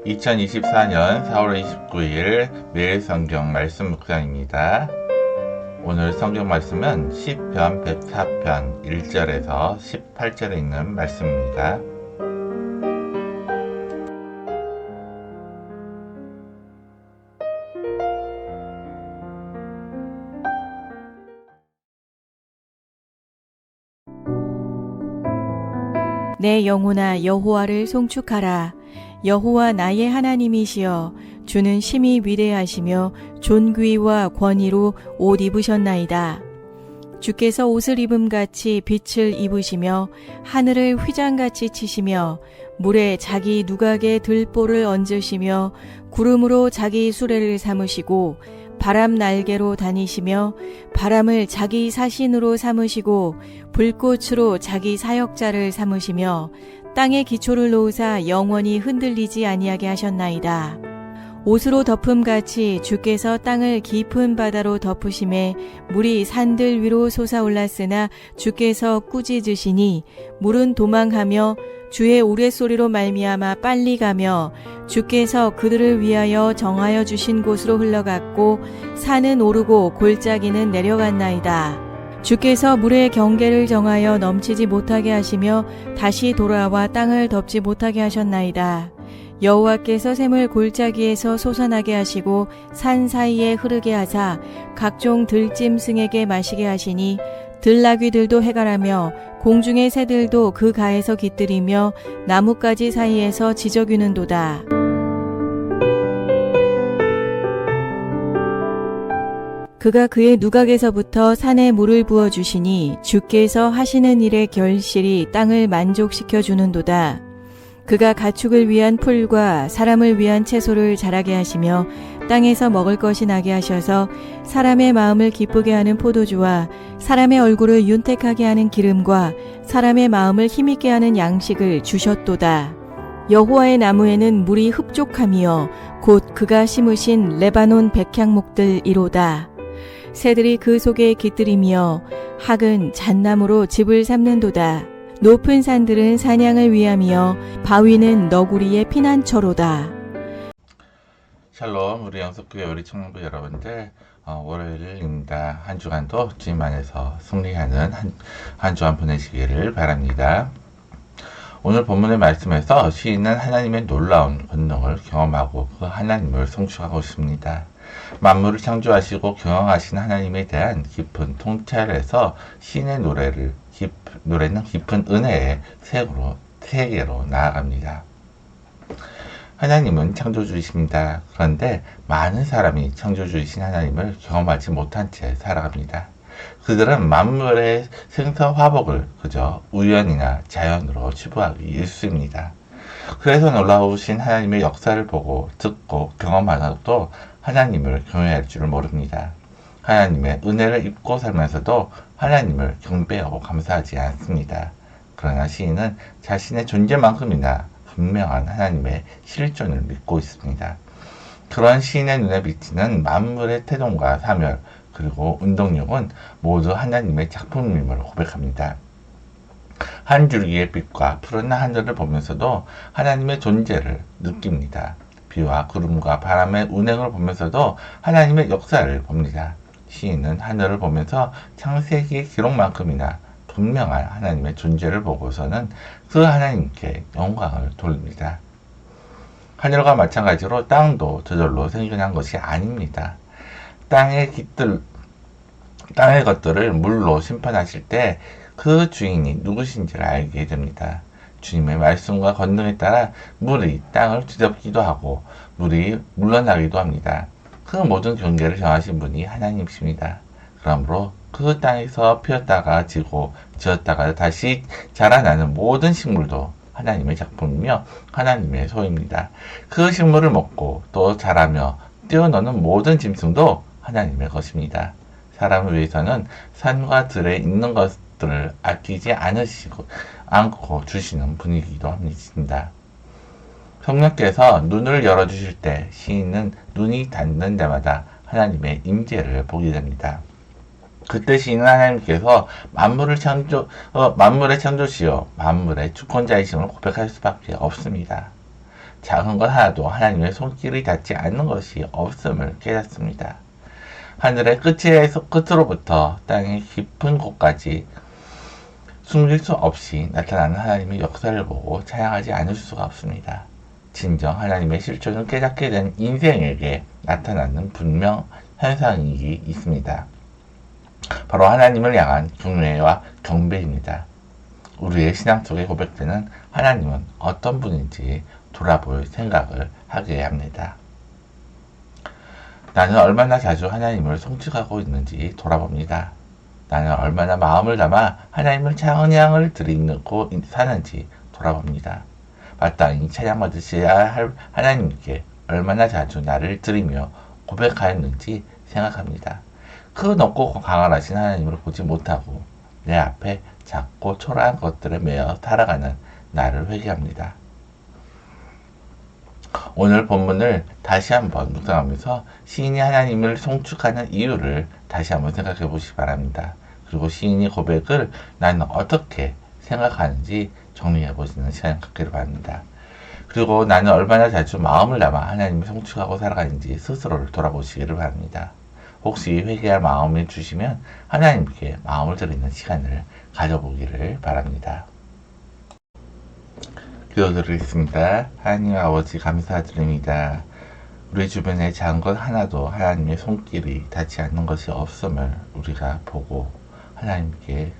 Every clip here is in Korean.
2024년 4월 29일 매일 성경 말씀 묵상입니다. 오늘 성경 말씀은 시편 104편 1절에서 18절에 있는 말씀입니다. 내 영혼아 여호와를 송축하라. 여호와 나의 하나님이시여 주는 심히 위대하시며 존귀와 권위로 옷 입으셨나이다. 주께서 옷을 입음같이 빛을 입으시며 하늘을 휘장같이 치시며 물에 자기 누각에 들보를 얹으시며 구름으로 자기 수레를 삼으시고 바람 날개로 다니시며 바람을 자기 사신으로 삼으시고 불꽃으로 자기 사역자를 삼으시며 땅에 기초를 놓으사 영원히 흔들리지 아니하게 하셨나이다. 옷으로 덮음같이 주께서 땅을 깊은 바다로 덮으심에 물이 산들 위로 솟아올랐으나 주께서 꾸짖으시니 물은 도망하며 주의 우레소리로 말미암아 빨리 가며 주께서 그들을 위하여 정하여 주신 곳으로 흘러갔고 산은 오르고 골짜기는 내려갔나이다. 주께서 물의 경계를 정하여 넘치지 못하게 하시며 다시 돌아와 땅을 덮지 못하게 하셨나이다. 여호와께서 샘을 골짜기에서 솟아나게 하시고 산 사이에 흐르게 하사 각종 들짐승에게 마시게 하시니 들나귀들도 해갈하며 공중의 새들도 그 가에서 깃들이며 나뭇가지 사이에서 지저귀는도다. 그가 그의 누각에서부터 산에 물을 부어주시니 주께서 하시는 일의 결실이 땅을 만족시켜 주는도다. 그가 가축을 위한 풀과 사람을 위한 채소를 자라게 하시며 땅에서 먹을 것이 나게 하셔서 사람의 마음을 기쁘게 하는 포도주와 사람의 얼굴을 윤택하게 하는 기름과 사람의 마음을 힘있게 하는 양식을 주셨도다. 여호와의 나무에는 물이 흡족하며 곧 그가 심으신 레바논 백향목들이로다. 새들이 그 속에 깃들이며 학은 잣나무로 집을 삼는도다. 높은 산들은 사냥을 위함이여 바위는 너구리의 피난처로다. 샬롬, 우리 영석교회 우리 청년부 여러분들, 월요일입니다. 한 주간도 주님 안에서 승리하는 한 주간 보내시기를 바랍니다. 오늘 본문의 말씀에서 시인은 하나님의 놀라운 권능을 경험하고 그 하나님을 송축하고 있습니다. 만물을 창조하시고 경영하신 하나님에 대한 깊은 통찰에서 시인의 노래는 깊은 은혜의 세계로 나아갑니다. 하나님은 창조주이십니다. 그런데 많은 사람이 창조주이신 하나님을 경험하지 못한 채 살아갑니다. 그들은 만물의 생사화복을 그저 우연이나 자연으로 치부하기 일쑤입니다. 그래서 놀라우신 하나님의 역사를 보고 듣고 경험하고도 하나님을 경외할 줄을 모릅니다. 하나님의 은혜를 입고 살면서도 하나님을 경배하고 감사하지 않습니다. 그러나 시인은 자신의 존재만큼이나 분명한 하나님의 실존을 믿고 있습니다. 그런 시인의 눈에 비치는 만물의 태동과 사멸 그리고 운동력은 모두 하나님의 작품임을 고백합니다. 한 줄기의 빛과 푸른 하늘을 보면서도 하나님의 존재를 느낍니다. 비와 구름과 바람의 운행을 보면서도 하나님의 역사를 봅니다. 시인은 하늘을 보면서 창세기의 기록만큼이나 분명한 하나님의 존재를 보고서는 그 하나님께 영광을 돌립니다. 하늘과 마찬가지로 땅도 저절로 생겨난 것이 아닙니다. 땅의 것들을 물로 심판하실 때 그 주인이 누구신지를 알게 됩니다. 주님의 말씀과 권능에 따라 물이 땅을 뒤덮기도 하고 물이 물러나기도 합니다. 그 모든 경계를 정하신 분이 하나님이십니다. 그러므로 그 땅에서 피었다가 지었다가 다시 자라나는 모든 식물도 하나님의 작품이며 하나님의 소유입니다. 그 식물을 먹고 또 자라며 뛰어노는 모든 짐승도 하나님의 것입니다. 사람을 위해서는 산과 들에 있는 것들을 아끼지 않고 주시는 분이기도 합니다. 성령께서 눈을 열어주실 때 시인은 눈이 닫는 데마다 하나님의 임재를 보게 됩니다. 그때 시인은 하나님께서 만물의 창조시요 만물의 주권자이심을 고백할 수밖에 없습니다. 작은 것 하나도 하나님의 손길이 닿지 않는 것이 없음을 깨닫습니다. 하늘의 끝에서 끝으로부터 땅의 깊은 곳까지 숨길 수 없이 나타나는 하나님의 역사를 보고 찬양하지 않을 수가 없습니다. 진정 하나님의 실존을 깨닫게 된 인생에게 나타나는 분명 현상이 있습니다. 바로 하나님을 향한 경외와 경배입니다. 우리의 신앙 속에 고백되는 하나님은 어떤 분인지 돌아볼 생각을 하게 합니다. 나는 얼마나 자주 하나님을 송축하고 있는지 돌아봅니다. 나는 얼마나 마음을 담아 하나님을 찬양을 드리고 사는지 돌아봅니다. 마땅히 찬양받으셔야 할 하나님께 얼마나 자주 나를 드리며 고백하였는지 생각합니다. 그 높고 강활하신 하나님을 보지 못하고 내 앞에 작고 초라한 것들에 매여 살아가는 나를 회개합니다. 오늘 본문을 다시 한번 묵상하면서 시인이 하나님을 송축하는 이유를 다시 한번 생각해 보시기 바랍니다. 그리고 시인이 고백을 나는 어떻게 생각하는지 정리해 보시는 시간을 갖기를 바랍니다. 그리고 나는 얼마나 자주 마음을 담아 하나님을 송축하고 살아가는지 스스로를 돌아보시기를 바랍니다. 혹시 회개할 마음을 주시면 하나님께 마음을 드리는 시간을 가져보기를 바랍니다. 기도드리겠습니다. 하나님 아버지 감사드립니다. 우리 주변에 작은 것 하나도 하나님의 손길이 닿지 않는 것이 없음을 우리가 보고 하나님께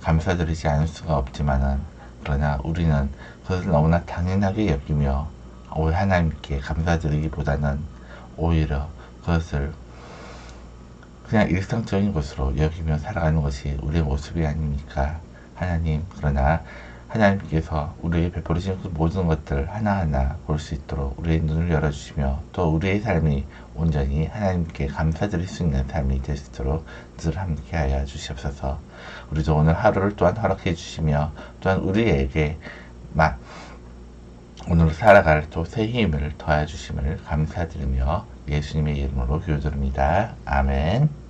감사드리지 않을 수가 없지만은 그러나 우리는 그것을 너무나 당연하게 여기며 하나님께 감사드리기보다는 오히려 그것을 그냥 일상적인 것으로 여기며 살아가는 것이 우리의 모습이 아닙니까? 하나님, 그러나 하나님께서 우리에게 베풀으신 그 모든 것들 하나하나 볼 수 있도록 우리의 눈을 열어주시며 또 우리의 삶이 온전히 하나님께 감사드릴 수 있는 삶이 될 수 있도록 늘 함께하여 주시옵소서. 우리도 오늘 하루를 또한 허락해 주시며 또한 우리에게 오늘 살아갈 또 새 힘을 더해 주심을 감사드리며 예수님의 이름으로 기도드립니다. 아멘.